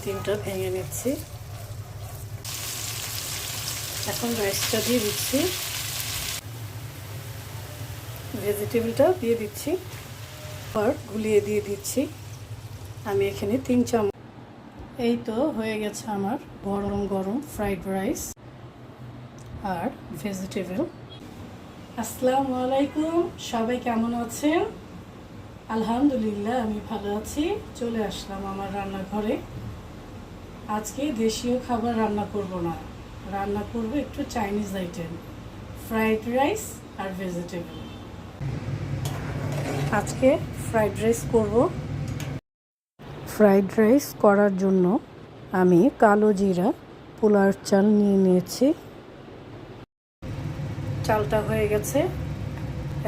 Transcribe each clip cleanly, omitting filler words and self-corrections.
ডিমটা ভেঙে নিচ্ছি। এখন রাইসটা দিয়ে দিচ্ছি, ভেজিটেবলটা দিয়ে দিচ্ছি, আর গুলিয়ে দিয়ে দিচ্ছি। আমি এখানে 3 চামচ। এই তো হয়ে গেছে আমার গরম গরম ফ্রাইড রাইস আর ভেজিটেবল। আসসালামু আলাইকুম, সবাই কেমন আছেন? আলহামদুলিল্লাহ আমি ভালো আছি। চলে আসলাম আমার রান্নাঘরে। আজকে দেশীয় খাবার রান্না করব না, রান্না করব একটু চাইনিজ আইটেম, ফ্রাইড রাইস আর ভেজিটেবল। আজকে ফ্রাইড রাইস করব। ফ্রাইড রাইস করার জন্য আমি কালো জিরা পোলার চাল নিয়ে নিয়েছি। চালটা হয়ে গেছে,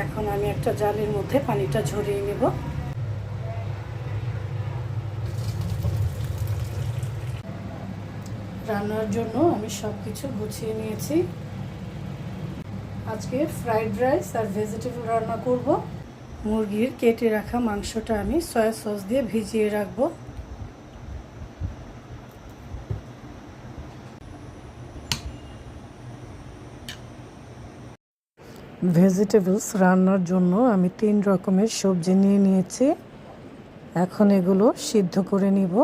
এখন আমি একটা জালের মধ্যে পানিটা ঝরিয়ে নেব। রান্নার জন্য আমি সব কিছু গুছিয়ে নিয়েছি। আজকে ফ্রাইড রাইস আর ভেজিটেবল রান্না করব। মুরগির কেটে রাখা মাংসটা আমি সয়া সস দিয়ে ভিজিয়ে রাখবো। ভেজিটেবলস রান্নার জন্য আমি 3 রকমের সবজি নিয়ে নিয়েছি। এখন এগুলো সিদ্ধ করে নিব।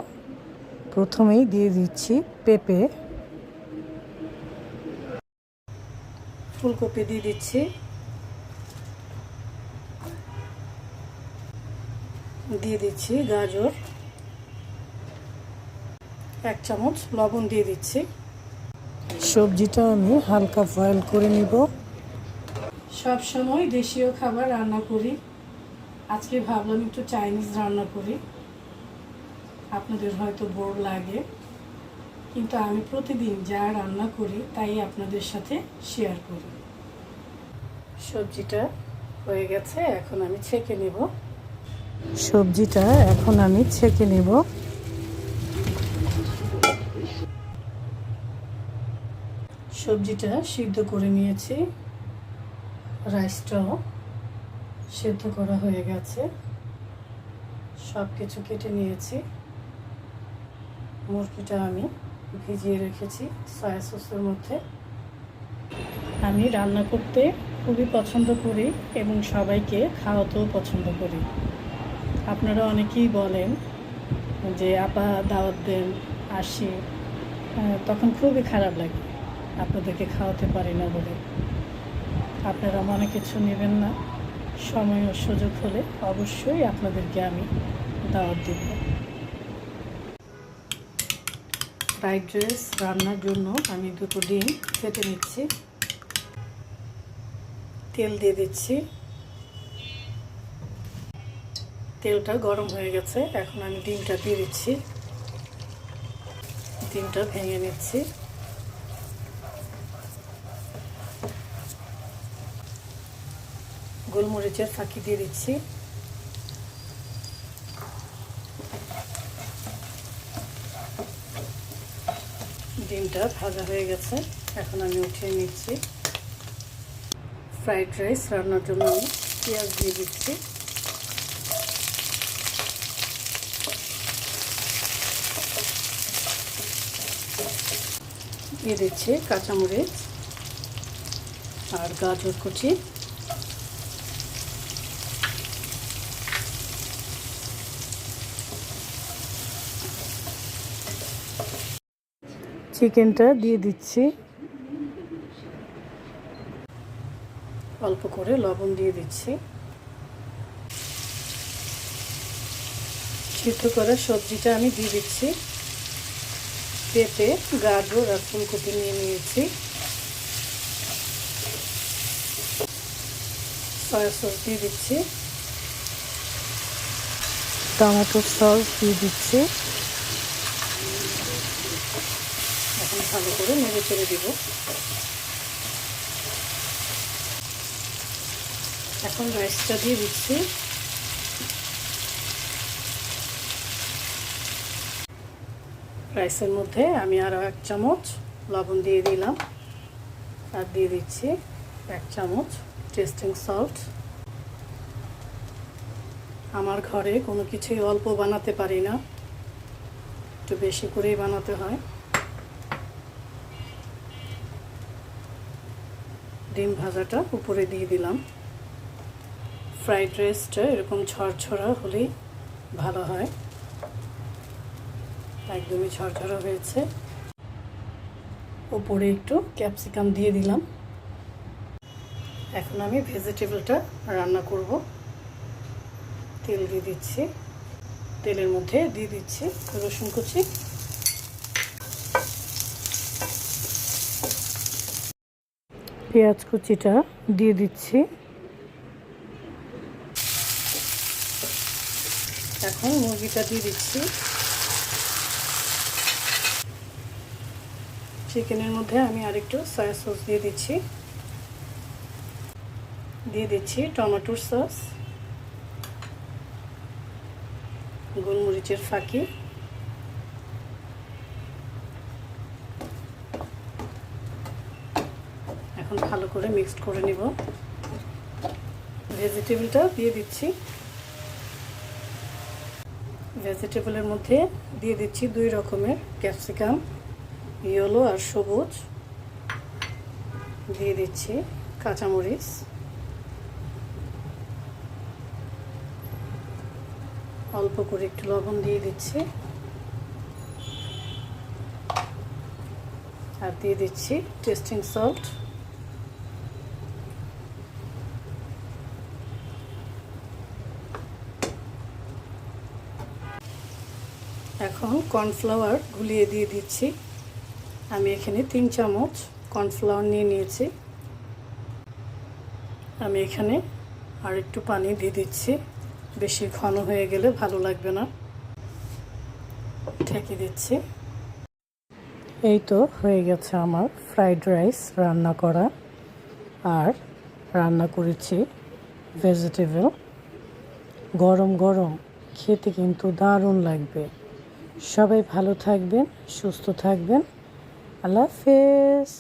প্রথমেই দিয়ে দিচ্ছি পেঁপে, ফুলকপি দিয়ে দিচ্ছি, দিয়ে দিচ্ছি গাজর, 1 চামচ লবণ দিয়ে দিচ্ছি। সবজিটা আমি হালকা বয়েল করে নিব। সব সময় দেশীয় খাবার রান্না করি, আজকে ভাবলাম একটু চাইনিজ রান্না করি। আপনাদের হয়তো বোর লাগে, কিন্তু আমি প্রতিদিন যা রান্না করি তাই আপনাদের সাথে শেয়ার করি। সবজিটা হয়ে গেছে, এখন আমি ছেঁকে নেব। সবজিটা সিদ্ধ করে নিয়েছি, রাইসটাও সিদ্ধ করা হয়ে গেছে, সব কিছু কেটে নিয়েছি। মুরগিটা আমি ভিজিয়ে রেখেছি সয়া সসের মধ্যে। আমি রান্না করতে খুবই পছন্দ করি এবং সবাইকে খাওয়াতেও পছন্দ করি। আপনারা অনেকেই বলেন যে আপা দাওয়াত দেন, আসি, তখন খুবই খারাপ লাগে আপনাদেরকে খাওয়াতে পারি না বলে। আপনারা মনে কিছু নেবেন না, সময় ও সুযোগ হলে অবশ্যই আপনাদেরকে আমি দাওয়াত দেব। ফ্রাইড রাইস রান্নার জন্য আমি 2টো ডিম ফেটে নিচ্ছি। তেল দিয়ে দিচ্ছি, তেলটা গরম হয়ে গেছে, এখন আমি ডিমটা দিয়ে দিচ্ছি। ডিমটা ভেঙে নিচ্ছি। গোলমরিচের ফাঁকি দিয়ে দিচ্ছি। ডিমটা ভাজা হয়ে গেছে, এখন আমি উঠিয়ে নিচ্ছি। ফ্রাইড রাইস রান্নার জন্য আমি পেঁয়াজ দিয়ে দিচ্ছি। দিয়ে দিচ্ছি কাঁচামরিচ আর গাজর কুচি। চিকেনটা দিয়ে দিচ্ছি, অল্প করে লবণ দিয়ে দিচ্ছি। সিদ্ধ করা সবজিটা আমি দিয়ে দিচ্ছি। পেঁপে, গাজর আর ফুলকপি নিয়ে নিয়েছি। সয়া সস দিয়ে দিচ্ছি, টমেটো সস দিয়ে দিচ্ছি। এখন ভালো করে নেড়ে চেড়ে দিব। এখন রাইসটা দিয়ে দিচ্ছি। রাইসের মধ্যে আমি আরও 1 চামচ লবণ দিয়ে দিলাম, আর দিয়ে দিচ্ছি 1 চামচ টেস্টিং সল্ট। আমার ঘরে কোনো কিছুই অল্প বানাতে পারি না, একটু বেশি করেই বানাতে হয়। ডিম ভাজাটা উপরে দিয়ে দিলাম। ফ্রাইড রাইসটা এরকম ঝরঝরা হলেই ভালো হয়। একদমই ঝরঝরা হয়েছে। উপরে একটু ক্যাপসিকাম দিয়ে দিলাম। এখন আমি ভেজিটেবলটা রান্না করব। তেল দিয়ে দিচ্ছি। তেলের মধ্যে দিয়ে দিচ্ছি রসুন কুচি, পেঁয়াজ কুচিটা দিয়ে দিচ্ছি। এখন মুরগিটা দিয়ে দিচ্ছি। চিকেনের মধ্যে আমি আরেকটু সয়া সস দিয়ে দিচ্ছি। দিয়ে দিচ্ছি টমেটোর সস, গোলমরিচের ফাঁকি, এখন ভালো করে মিক্সড করে নিব। ভেজিটেবলটা দিয়ে দিচ্ছি। ভেজিটেবলের মধ্যে দিয়ে দিচ্ছি 2 রকমের ক্যাপসিকাম, ইয়েলো আর সবুজ। দিয়ে দিচ্ছি কাঁচামরিচ, অল্প করে একটু লবণ দিয়ে দিচ্ছি, আর দিয়ে দিচ্ছি টেস্টিং সল্ট। এখন কর্নফ্লাওয়ার গুলিয়ে দিয়ে দিচ্ছি। আমি এখানে 3 চামচ কর্নফ্লাওয়ার নিয়ে নিয়েছি। আমি এখানে আর একটু পানি দিয়ে দিচ্ছি, বেশি ঘন হয়ে গেলে ভালো লাগবে না। ঢেকে দিচ্ছি। এই তো হয়ে গেছে আমার ফ্রাইড রাইস রান্না করা। আর রান্না করেছি ভেজিটেবল। গরম গরম খেতে কিন্তু দারুণ লাগবে। সবাই ভালো থাকবেন, সুস্থ থাকবেন। আল্লাহ হাফেজ।